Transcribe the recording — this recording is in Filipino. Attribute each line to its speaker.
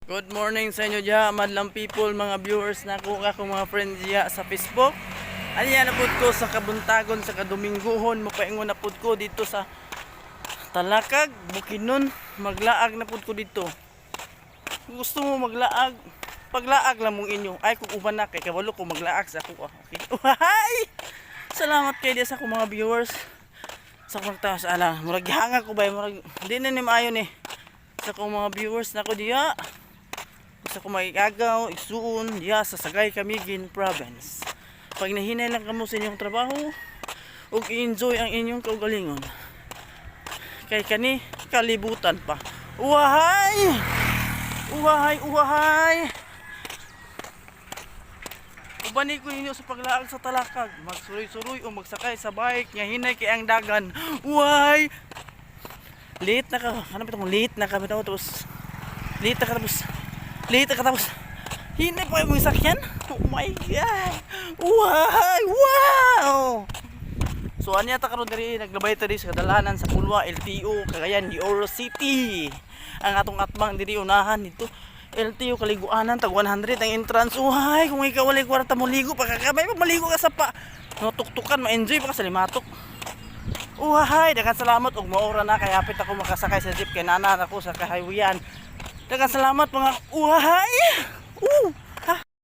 Speaker 1: Good morning sa inyo diha, madlang people, mga viewers na ako mga friends diha sa Facebook. Anya na pud ko sa kabuntagon sa kadumingguhon, mapaingon na pud ko dito sa Talakag, Bukidnon. Maglaag na pud ko dito. Kung gusto mo maglaag, paglaag lang mong inyo. Ay kung uban na kay kabalo ko maglaag sa ako. Okay. Uhay! Salamat kay diha sa akong mga viewers. Sa akong taas ala, murag hanga ko ba, murag di na ni maayo ni. Sa akong mga viewers na ko diha. Sa kumagagaw, isuon, diya sa Sagay, Camiguin Province. Pag nahinay lang kamo sa inyong trabaho, ug i-enjoy ang inyong kaugalingon. Kay kani, kalibutan pa. Uwahay! Uwahay, uwahay! Ubani ko ninyo sa paglaag sa Talakag. Magsuroy-suroy o magsakay sa bike, nga hinay kay ang dagan. Uwahay! Late na ka, ano ba itong late na ka, tapos late na ka, tapos hindi po yung sakyan. Oh my god, wow. So anya ta karon diri, naglabay ta diri sa kadalanan sa Pulwa, LTO Cagayan de Oro City. Ang atong atbang diri unahan dito LTO kaliguanan, tag 100 ang entrance. Uhay, kung ikaw walay kwarta mo ligo, pagkakamay pa maligo ka sa pa, no, tuktukan, ma-enjoy pa ka sa limatok. Uhay, daghang salamat og maora na kay hapit ako makasakay sa jeep kay nana ako sa kahighwayan. Daghang salamat mga uhay.